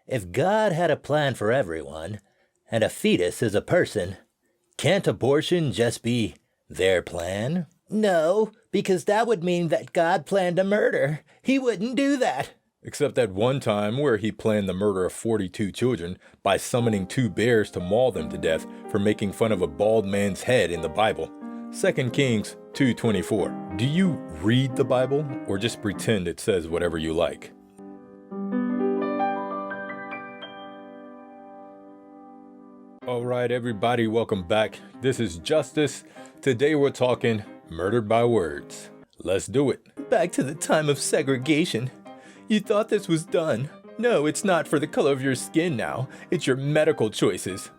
If God had a plan for everyone, and a fetus is a person, can't abortion just be their plan? No, because that would mean that God planned a murder. He wouldn't do that. Except that one time where he planned the murder of 42 children by summoning 2 bears to maul them to death for making fun of a bald man's head in the Bible. 2 Kings 2:24. Do you read the Bible or just pretend it says whatever you like? Alright everybody, welcome back. This is Justice. Today we're talking Murdered by Words. Let's do it. Back to the time of segregation. You thought this was done. No, it's not for the color of your skin now. It's your medical choices.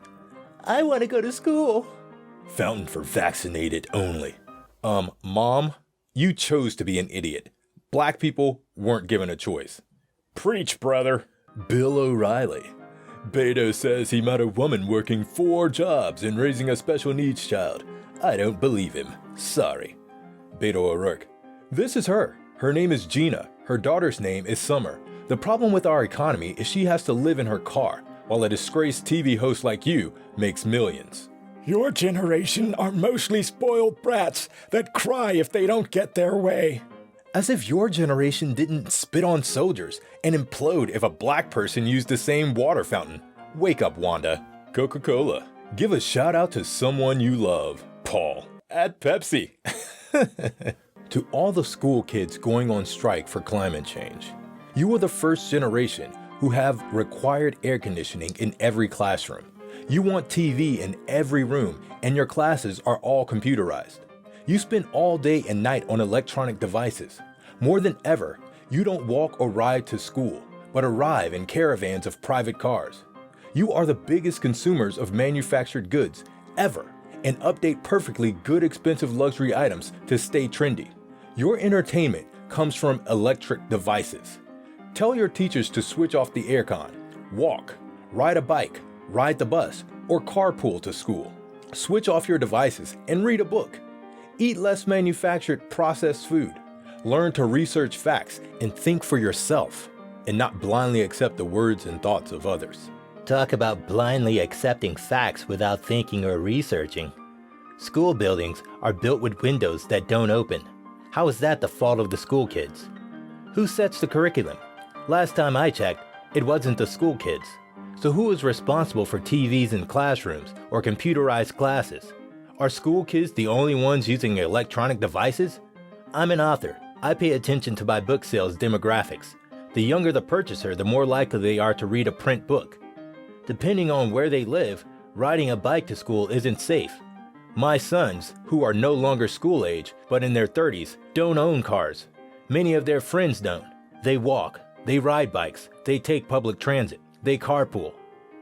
I want to go to school. Fountain for vaccinated only. Mom, you chose to be an idiot. Black people weren't given a choice. Preach, brother. Bill O'Reilly. Beto says he met a woman working 4 jobs and raising a special needs child. I don't believe him. Sorry. Beto O'Rourke. This is her. Her name is Gina. Her daughter's name is Summer. The problem with our economy is she has to live in her car, while a disgraced TV host like you makes millions. Your generation are mostly spoiled brats that cry if they don't get their way. As if your generation didn't spit on soldiers and implode if a black person used the same water fountain. Wake up, Wanda. Coca-Cola. Give a shout out to someone you love. Paul. At Pepsi. To all the school kids going on strike for climate change, you are the first generation who have required air conditioning in every classroom. You want TV in every room and your classes are all computerized. You spend all day and night on electronic devices. More than ever, you don't walk or ride to school, but arrive in caravans of private cars. You are the biggest consumers of manufactured goods ever and update perfectly good expensive luxury items to stay trendy. Your entertainment comes from electric devices. Tell your teachers to switch off the aircon, walk, ride a bike, ride the bus, or carpool to school. Switch off your devices and read a book. Eat less manufactured processed food. Learn to research facts and think for yourself, and not blindly accept the words and thoughts of others. Talk about blindly accepting facts without thinking or researching. School buildings are built with windows that don't open. How is that the fault of the school kids? Who sets the curriculum? Last time I checked, it wasn't the school kids. So who is responsible for TVs in classrooms or computerized classes? Are school kids the only ones using electronic devices? I'm an author. I pay attention to my book sales demographics. The younger the purchaser, the more likely they are to read a print book. Depending on where they live, riding a bike to school isn't safe. My sons, who are no longer school age, but in their 30s, don't own cars. Many of their friends don't. They walk, they ride bikes, they take public transit, they carpool.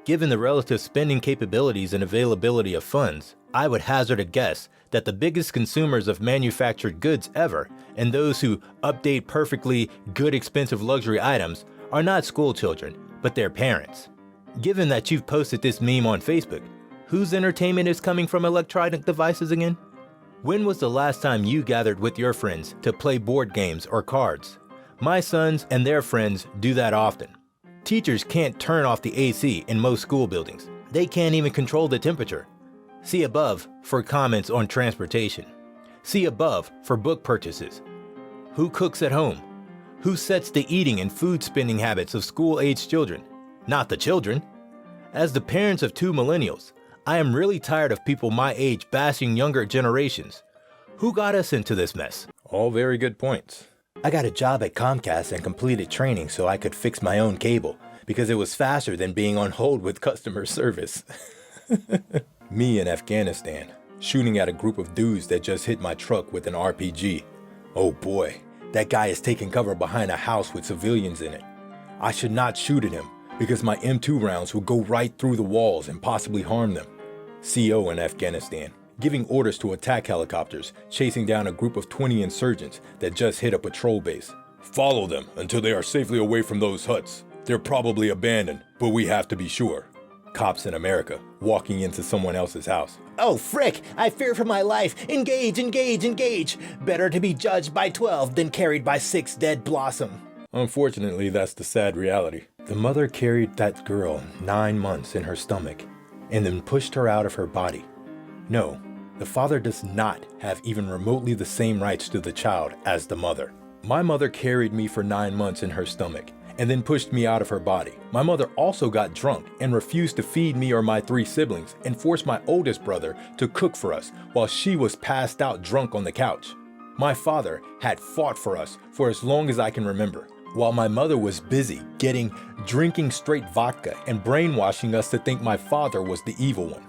Given the relative spending capabilities and availability of funds, I would hazard a guess that the biggest consumers of manufactured goods ever, and those who update perfectly good expensive luxury items, are not school children, but their parents. Given that you've posted this meme on Facebook, whose entertainment is coming from electronic devices again? When was the last time you gathered with your friends to play board games or cards? My sons and their friends do that often. Teachers can't turn off the AC in most school buildings. They can't even control the temperature. See above for comments on transportation. See above for book purchases. Who cooks at home? Who sets the eating and food spending habits of school-aged children? Not the children. As the parents of 2 millennials, I am really tired of people my age bashing younger generations. Who got us into this mess? All very good points. I got a job at Comcast and completed training so I could fix my own cable because it was faster than being on hold with customer service. Me in Afghanistan, shooting at a group of dudes that just hit my truck with an RPG. Oh boy, that guy is taking cover behind a house with civilians in it. I should not shoot at him because my M2 rounds would go right through the walls and possibly harm them. CO in Afghanistan, giving orders to attack helicopters, chasing down a group of 20 insurgents that just hit a patrol base. Follow them until they are safely away from those huts. They're probably abandoned, but we have to be sure. Cops in America, walking into someone else's house. Oh frick, I fear for my life. Engage, engage, engage. Better to be judged by 12 than carried by 6 dead blossom. Unfortunately, that's the sad reality. The mother carried that girl 9 months in her stomach and then pushed her out of her body. No, the father does not have even remotely the same rights to the child as the mother. My mother carried me for 9 months in her stomach and then pushed me out of her body. My mother also got drunk and refused to feed me or my 3 siblings and forced my oldest brother to cook for us while she was passed out drunk on the couch. My father had fought for us for as long as I can remember, while my mother was busy drinking straight vodka and brainwashing us to think my father was the evil one.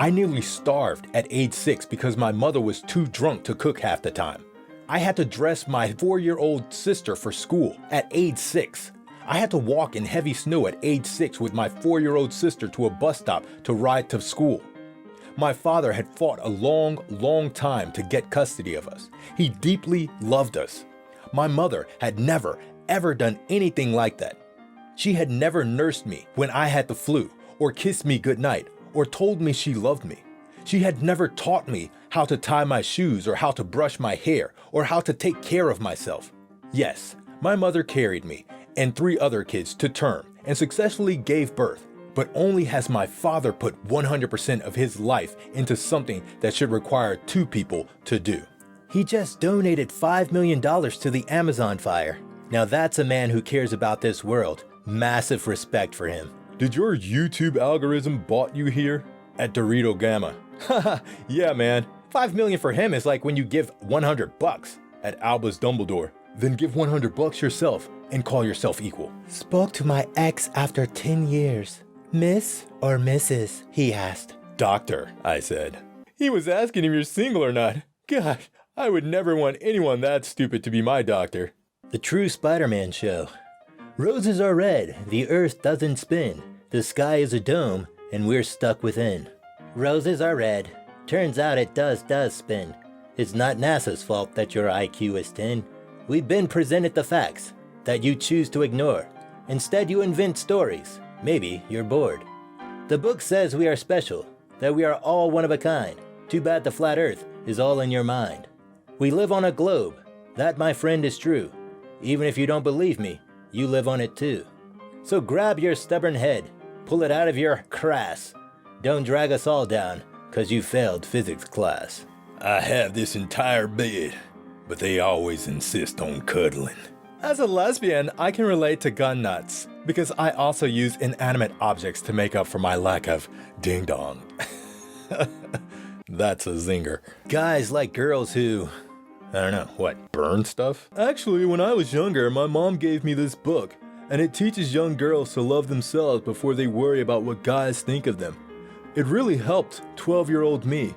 I nearly starved at age 6 because my mother was too drunk to cook half the time. I had to dress my 4-year-old sister for school at age 6. I had to walk in heavy snow at age 6 with my 4-year-old sister to a bus stop to ride to school. My father had fought a long time to get custody of us. He deeply loved us. My mother had never, ever done anything like that. She had never nursed me when I had the flu, or kissed me goodnight, or told me she loved me. She had never taught me how to tie my shoes or how to brush my hair or how to take care of myself. Yes, my mother carried me and 3 other kids to term and successfully gave birth, but only has my father put 100% of his life into something that should require 2 people to do. He just donated $5 million to the Amazon fire. Now that's a man who cares about this world. Massive respect for him. Did your YouTube algorithm bought you here? At Dorito Gamma. Haha, yeah man. 5 million for him is like when you give $100. At Albus Dumbledore. Then give $100 yourself and call yourself equal. Spoke to my ex after 10 years. Miss or Mrs.? He asked. Doctor, I said. He was asking if you're single or not. Gosh, I would never want anyone that stupid to be my doctor. The true Spider-Man show. Roses are red, the earth doesn't spin. The sky is a dome, and we're stuck within. Roses are red. Turns out it does spin. It's not NASA's fault that your IQ is 10. We've been presented the facts that you choose to ignore. Instead, you invent stories. Maybe you're bored. The book says we are special, that we are all one of a kind. Too bad the flat earth is all in your mind. We live on a globe. That, my friend, is true. Even if you don't believe me, you live on it too. So grab your stubborn head, pull it out of your crass. Don't drag us all down, 'cause you failed physics class. I have this entire bed, but they always insist on cuddling. As a lesbian, I can relate to gun nuts, because I also use inanimate objects to make up for my lack of ding-dong. That's a zinger. Guys like girls who, I don't know, what, Burn stuff? Actually, when I was younger, my mom gave me this book, and it teaches young girls to love themselves before they worry about what guys think of them. It really helped 12-year-old me.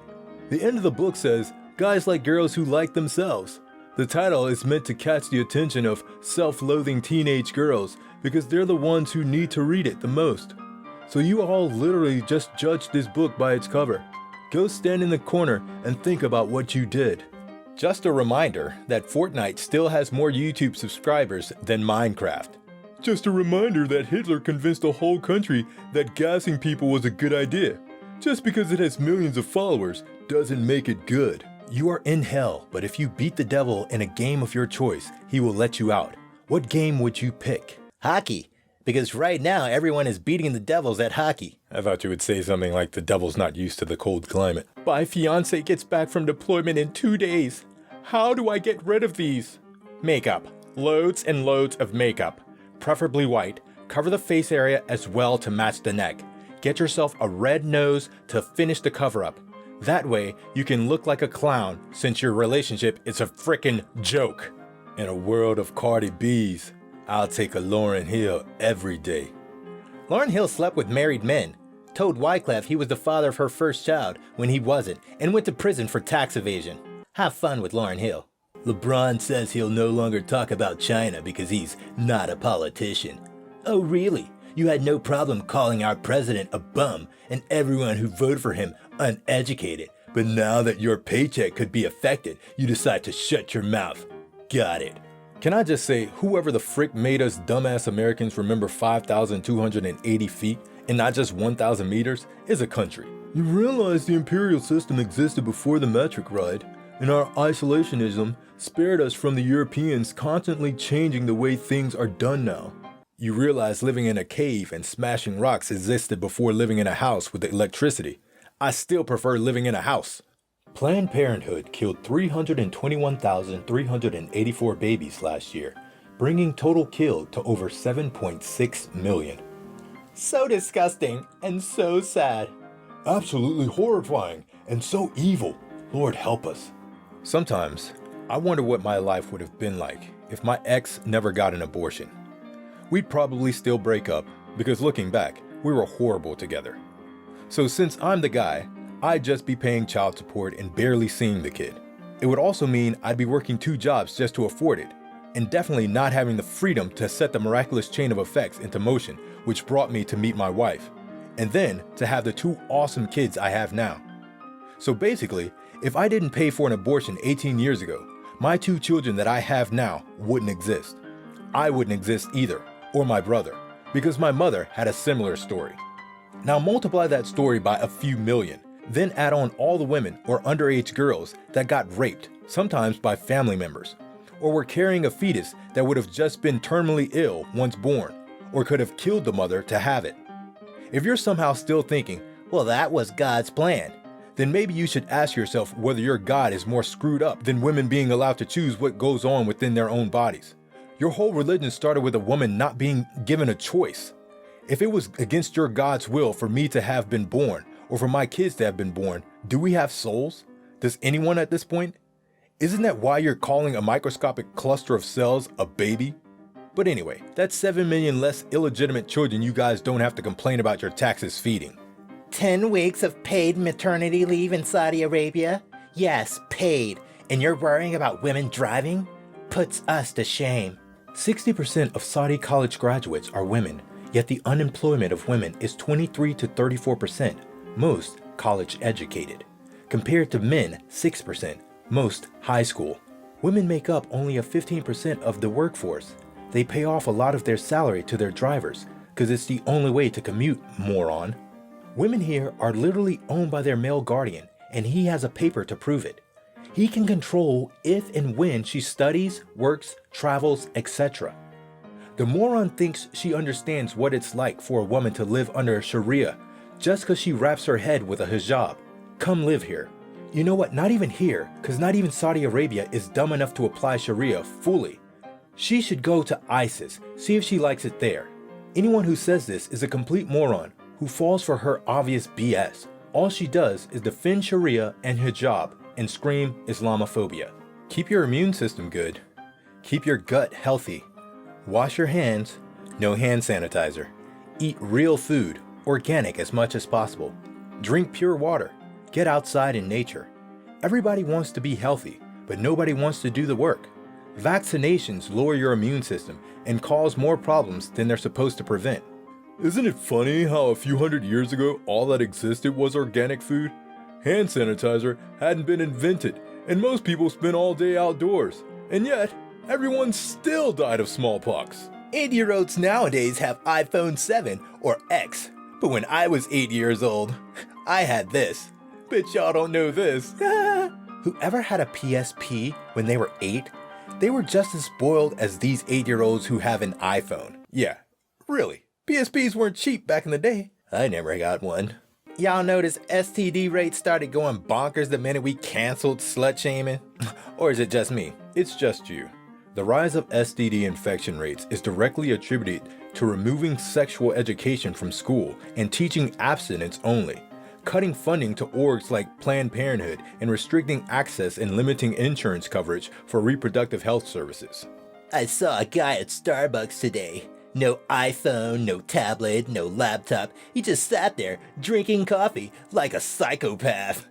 The end of the book says, guys like girls who like themselves. The title is meant to catch the attention of self-loathing teenage girls because they're the ones who need to read it the most. So you all literally just judge this book by its cover. Go stand in the corner and think about what you did. Just a reminder that Fortnite still has more YouTube subscribers than Minecraft. Just a reminder that Hitler convinced a whole country that gassing people was a good idea. Just because it has millions of followers doesn't make it good. You are in hell, but if you beat the devil in a game of your choice, he will let you out. What game would you pick? hockey. Because right now everyone is beating the devils at hockey. I thought you would say something like the devil's not used to the cold climate. My fiance gets back from deployment in 2 days. How do I get rid of these? Makeup. Loads and loads of makeup. Preferably white. Cover the face area as well to match the neck. Get yourself a red nose to finish the cover-up. That way, you can look like a clown since your relationship is a frickin' joke. In a world of Cardi B's, I'll take a Lauryn Hill every day. Lauryn Hill slept with married men, told Wyclef he was the father of her first child when he wasn't, and went to prison for tax evasion. Have fun with Lauryn Hill. LeBron says he'll no longer talk about China because he's not a politician. Oh really? You had no problem calling our president a bum and everyone who voted for him uneducated. But now that your paycheck could be affected, you decide to shut your mouth. Got it. Can I just say, whoever the frick made us dumbass Americans remember 5,280 feet and not just 1,000 meters is a country. You realize the imperial system existed before the metric, right? And our isolationism spared us from the Europeans constantly changing the way things are done now. You realize living in a cave and smashing rocks existed before living in a house with electricity. I still prefer living in a house. Planned Parenthood killed 321,384 babies last year, bringing total killed to over 7.6 million. So disgusting and so sad. Absolutely horrifying and so evil. Lord help us. Sometimes, I wonder what my life would have been like if my ex never got an abortion. We'd probably still break up because looking back, we were horrible together. So since I'm the guy, I'd just be paying child support and barely seeing the kid. It would also mean I'd be working 2 jobs just to afford it, and definitely not having the freedom to set the miraculous chain of effects into motion which brought me to meet my wife, and then to have the 2 awesome kids I have now. So basically, if I didn't pay for an abortion 18 years ago, my 2 children that I have now wouldn't exist. I wouldn't exist either, or my brother, because my mother had a similar story. Now multiply that story by a few million, then add on all the women or underage girls that got raped, sometimes by family members, or were carrying a fetus that would have just been terminally ill once born, or could have killed the mother to have it. If you're somehow still thinking, well, that was God's plan, then maybe you should ask yourself whether your God is more screwed up than women being allowed to choose what goes on within their own bodies. Your whole religion started with a woman not being given a choice. If it was against your God's will for me to have been born, or for my kids to have been born, do we have souls? Does anyone at this point? Isn't that why you're calling a microscopic cluster of cells a baby? But anyway, that's 7 million less illegitimate children you guys don't have to complain about your taxes feeding. 10 weeks of paid maternity leave in Saudi Arabia? Yes, paid. And you're worrying about women driving? Puts us to shame. 60% of Saudi college graduates are women, yet the unemployment of women is 23 to 34%, most college educated, compared to men 6%, most high school. Women make up only a 15% of the workforce. They pay off a lot of their salary to their drivers, because it's the only way to commute, moron. Women here are literally owned by their male guardian, and he has a paper to prove it. He can control if and when she studies, works, travels, etc. The moron thinks she understands what it's like for a woman to live under Sharia just because she wraps her head with a hijab. Come live here. You know what, not even here, because not even Saudi Arabia is dumb enough to apply Sharia fully. She should go to ISIS, see if she likes it there. Anyone who says this is a complete moron who falls for her obvious BS. All she does is defend Sharia and hijab and scream Islamophobia. Keep your immune system good. Keep your gut healthy. Wash your hands, no hand sanitizer. Eat real food, organic as much as possible. Drink pure water. Get outside in nature. Everybody wants to be healthy, but nobody wants to do the work. Vaccinations lower your immune system and cause more problems than they're supposed to prevent. Isn't it funny how a few hundred years ago all that existed was organic food? Hand sanitizer hadn't been invented, and most people spent all day outdoors. And yet, everyone still died of smallpox. 8-year-olds nowadays have iPhone 7 or X. But when I was 8 years old, I had this. Bet y'all don't know this. Whoever had a PSP when they were 8, they were just as spoiled as these 8-year-olds who have an iPhone. Yeah, really. PSPs weren't cheap back in the day. I never got one. Y'all notice STD rates started going bonkers the minute we canceled slut shaming? Or is it just me? It's just you. The rise of STD infection rates is directly attributed to removing sexual education from school and teaching abstinence only, cutting funding to orgs like Planned Parenthood, and restricting access and limiting insurance coverage for reproductive health services. I saw a guy at Starbucks today. No iPhone, no tablet, no laptop. He just sat there drinking coffee like a psychopath.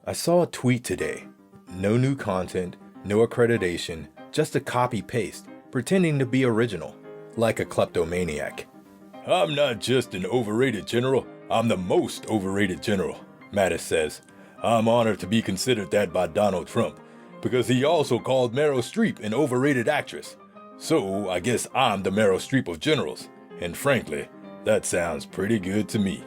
I saw a tweet today. No new content, no accreditation, just a copy-paste, pretending to be original, like a kleptomaniac. I'm not just an overrated general, I'm the most overrated general, Mattis says. I'm honored to be considered that by Donald Trump, because he also called Meryl Streep an overrated actress. So I guess I'm the Meryl Streep of generals, and frankly, that sounds pretty good to me.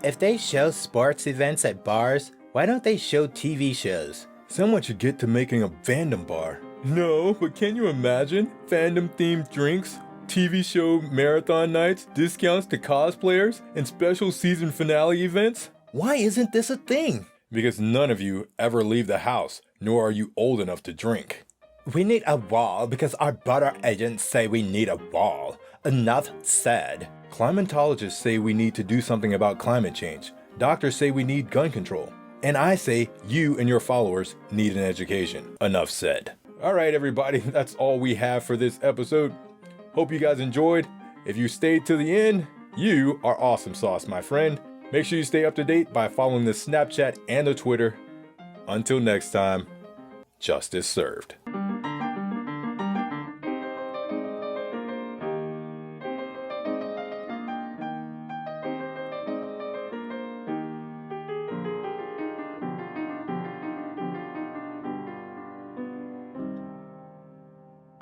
If they show sports events at bars, why don't they show TV shows? Someone should get to making a fandom bar. No, but can you imagine? Fandom-themed drinks, TV show marathon nights, discounts to cosplayers, and special season finale events? Why isn't this a thing? Because none of you ever leave the house, nor are you old enough to drink. We need a wall because our butter agents say we need a wall. Enough said. Climatologists say we need to do something about climate change. Doctors say we need gun control. And I say you and your followers need an education. Enough said. Alright everybody, that's all we have for this episode. Hope you guys enjoyed. If you stayed to the end, you are awesome sauce, my friend. Make sure you stay up to date by following the Snapchat and the Twitter. Until next time, justice served.